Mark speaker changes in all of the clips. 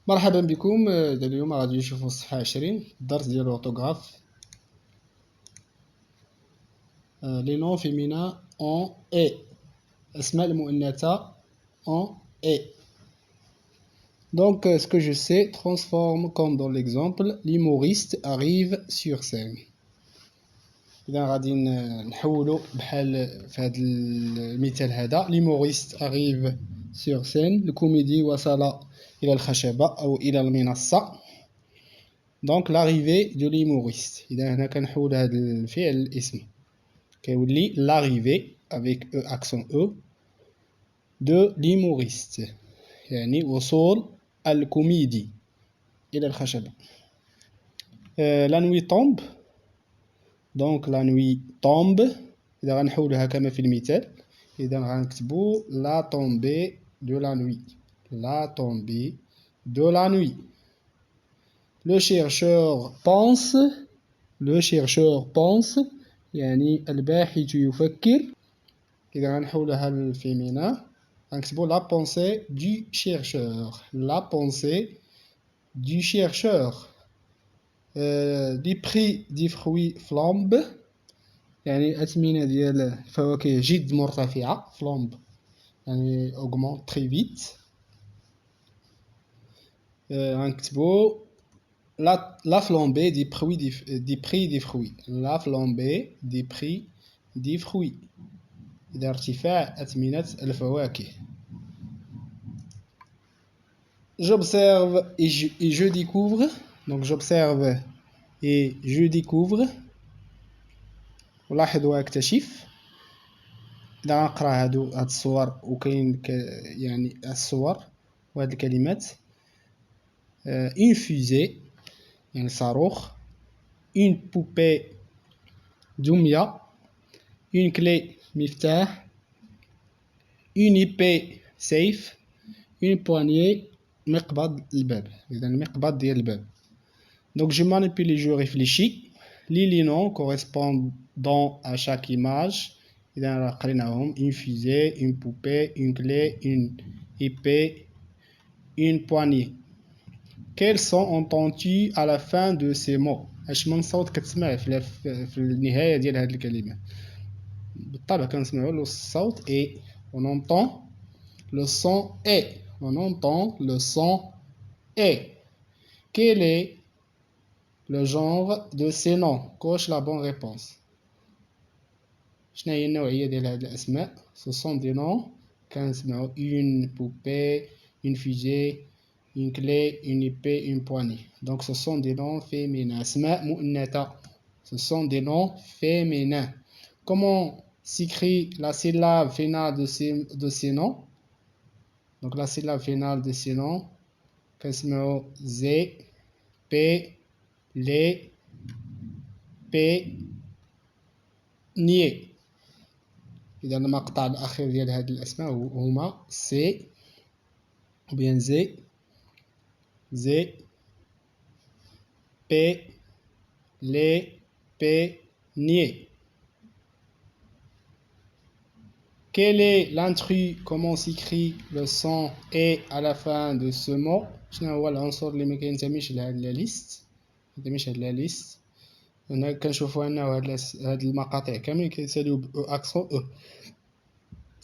Speaker 1: مرحبا بكم. اليوم غادي نشوفوا الصفحة 20 الدرس ديال الأوتوغراف. لي نون féminins en et أسماء المؤنثة en et. Donc ce que je sais transforme comme dans l'exemple l'humoriste arrive sur scène. إذا غادي نحولو بحال في هذا المثال هذا l'humoriste arrive sur scène الكوميدي وصل إلى الخشبة أو إلى المنصة. Donc l'arrivée de l'humoriste. إذا هنا كنحول هذا الفعل الاسم كيولي l'arrivée avec E accent E de l'humoriste يعني وصول الكوميدي إلى الخشبة. La nuit tombe. Donc la nuit tombe. إذا غنحولها كما في المثال إذا غنكتبو la tombée de la nuit. La tombée de la nuit. Le chercheur pense. Le chercheur pense يعني الباحث يفكر. إذا غنحولها للفيمينا غنكتبو la pensée du chercheur. La pensée du chercheur. Les prix des fruits flambent يعني الأثمنة ديال الفواكه جد مرتفعة. flambe يعني augmente très vite. غنكتبو la flambée des prix des fruits. La flambée des prix des fruits. إذا ارتفاع أثمنة الفواكه. J'observe et je découvre. Donc j'observe et je découvre. ولاحظ واكتشف. إذا غنقرا هاد الصور وكاين يعني الصور وهاد الكلمات. Une fusée يعني صاروخ. Une poupée دمية. Une clé مفتاح. Une épée سيف. Une poignée مقبض الباب. إذا المقبض ديال الباب. Donc je manipule et je réfléchis. Les noms correspondant à chaque image. إذا قريناهم une fusée, une poupée, une clé, une épée, une poignée. Quels sons entends-tu à la fin de ces mots؟ اش من صوت كتسمع في النهاية ديال هذه الكلمة؟ بالطبع كنسمعوا الصوت et on entend le son et. On entend le son et. Quel est le genre de ces noms؟ coche la bonne réponse. شنو هي النوعية ديال هاد الأسماء؟ Ce sont des noms كنسمعوا une poupée, une fusée, une clé, une épée, une poignée. Donc ce sont des noms féminins. أسماء مؤنثة. Ce sont des noms féminins. Comment s'écrit la syllabe finale de ces noms? Donc la syllabe finale de ces noms كنسمعوا Z, P, L, P, ني. إذا المقطع الأخير ديال هاد الأسماء هما سي ou bien Z, P, L, P, ني. Quel est l'intrus? Comment s'écrit le son et à la fin de ce mot? شنو هو العنصر اللي ما كينتميش لهاد لا ليست؟ كينتميش لهاد لا ليست. هنا كنشوفوا أنه هاد المقاطع كاملين كيساليو ب أو أكسون أو.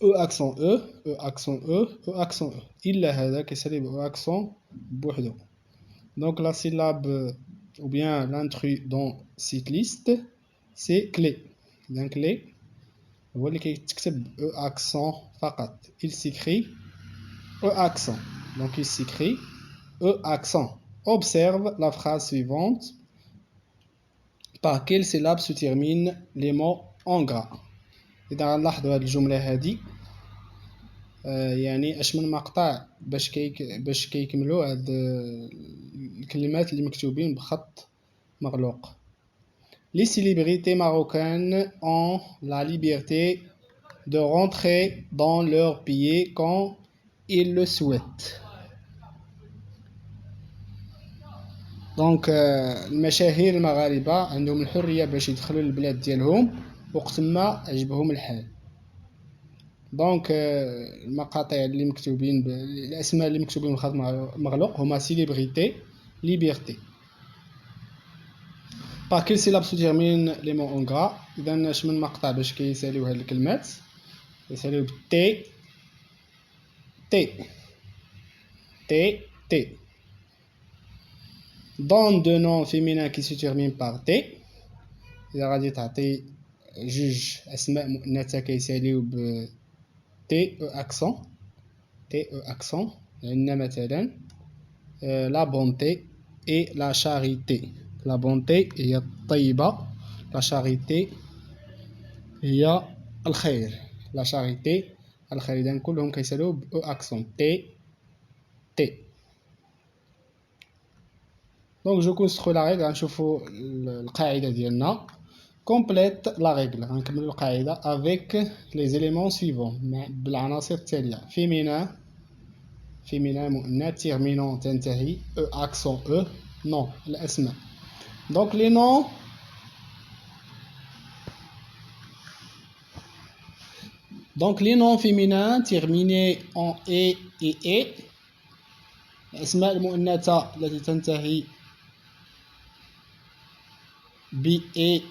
Speaker 1: أو أكسون أو، أو أكسون أو، أو أكسون أو. إلا هذا كيسالي ب أو أكسون بوحدو. Donc la syllabe ou bien l'intrus dans cette liste c'est clé. Donc clé هو اللي كيتكتب أو أكسون فقط. Il s'écrit أو أكسون. Donc il s'écrit أو أكسون. Observe la phrase suivante. Par quelle syllabe se terminent les mots en gras? إذا غنلاحظوا هاد الجملة هادي يعني اش من مقطع باش كيكملوا هاد الكلمات اللي مكتوبين بخط مغلوق. Les célébrités marocaines ont la liberté de rentrer dans leur pays quand ils le souhaitent. دونك المشاهير المغاربة عندهم الحرية باش يدخلوا للبلاد ديالهم وقت ما عجبهم الحال. دونك المقاطع اللي مكتوبين الاسماء اللي مكتوبين بالخط مغلوق هما سيليبريتي ليبرتي. Par quelle syllabe se termine les mots en gras؟ إذا اش من مقطع باش كيساليو هاد الكلمات؟ كيساليو ب تي تي تي تي. Donne deux noms féminins qui se terminent par T. إذا غادي تعطي جوج أسماء مؤنثة كيساليو ب تي أو أكسون، تي أو أكسون. عندنا مثلا لا بونتي إي لا شاريتي. لا بونتي هي الطيبة، لا شاريتي هي الخير، لا شاريتي الخير. إذا كلهم كيساليو ب أو أكسون تي تي. دونك جو كونستخوي لا ريغل. غنشوفو القاعدة ديالنا. كومبليت لا ريغل. غنكملو القاعدة افيك لي زيليمون سويفون، بالعناصر التالية. فيمينان، فيمينان مؤنث. تيرمينون تنتهي. او اكسون او نون الاسماء. دونك لي نون دونك لي نون فيمينان تيرميني اون اي اي اي. الاسماء المؤنثة التي تنتهي ب اي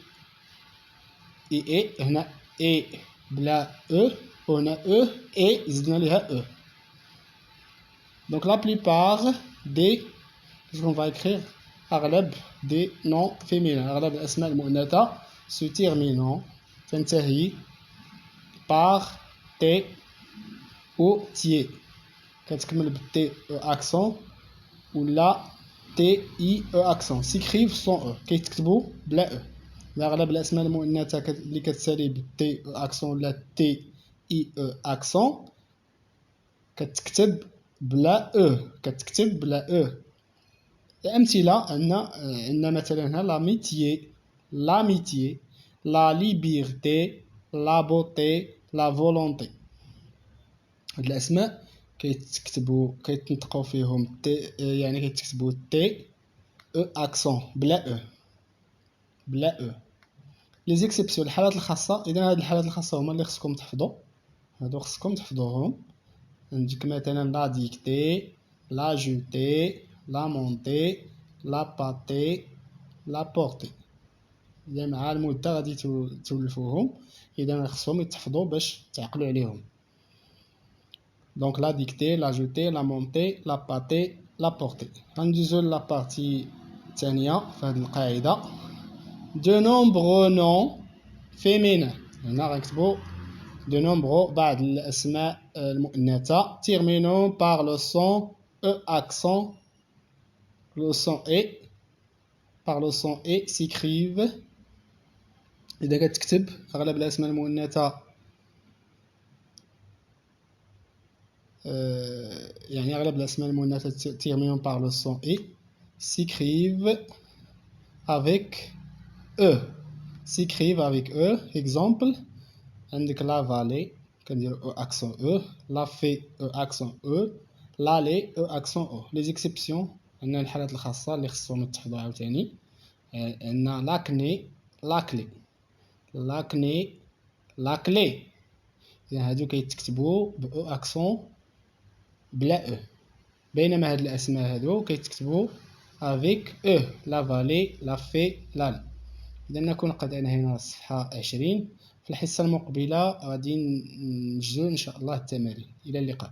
Speaker 1: اي اي. هنا اي بلا او، وهنا او اي زدنا ليها او. Donc la plupart des, qu'est-ce qu'on va écrire? أغلب des noms féminins. أغلب الأسماء المؤنثة se terminant تنتهي par T ou تي. كتكمل ب T E accent ولا T I E accent. s'écrivent sans E. كيتكتبوا بلا E. أغلب الأسماء المؤنثة اللي كتسالي ب T E accent ولا T I E accent كتكتب بلا او، كتكتب بلا او. الامثله عندنا مثلا هنا لاميتيي، لاميتيي، لا ليبرتي، لا بوتي، لا فولونتي. هاد الاسماء كيتنطقوا فيهم تي، يعني كيتكتبوا تي او اكسون بلا او، بلا او. لي زيكسيبسيون الحالات الخاصه. اذا هاد الحالات الخاصه هما اللي خصكم تحفظوا، هادو خصكم تحفظوهم. عندك مثلا لا ديكتي، لا جوتي، لا مونتي، لا باتي، لا بورتي. إذا مع المدة غادي تولفوهم، إذا خصهم يتحفظوا باش تعقلوا عليهم. دونك لا ديكتي، لا جوتي، لا مونتي، لا باتي، لا بورتي. غندوزو لا بارتي الثانية في هاد القاعدة. دو نومبرو نون فيمينان. هنا غنكتبو de nombreux بعض الأسماء المؤنثة terminant par le son E accent. Le son E par le son E s'écrivent. إذا كتكتب أغلب الأسماء المؤنثة يعني أغلب الأسماء المؤنثة terminant par le son E s'écrivent avec E. s'écrivent avec E. Exemple عندك لا فالي كندير او اكسون او، لا في او اكسون او، لا لي او اكسون او. لي زيكسيبسيون عندنا الحالات الخاصه اللي خصهم يتحفظوا عاوتاني. عندنا لاكني، لاكلي، لاكني، لاكلي. يعني هادو كيتكتبوا ب او اكسون بلا او، بينما هاد الاسماء هادو كيتكتبوا افيك او، لا فالي، لا في، لا لي. إذا نكون قد أنهينا الصفحة 20. في الحصة المقبلة غادي نجدو إن شاء الله التمارين. إلى اللقاء.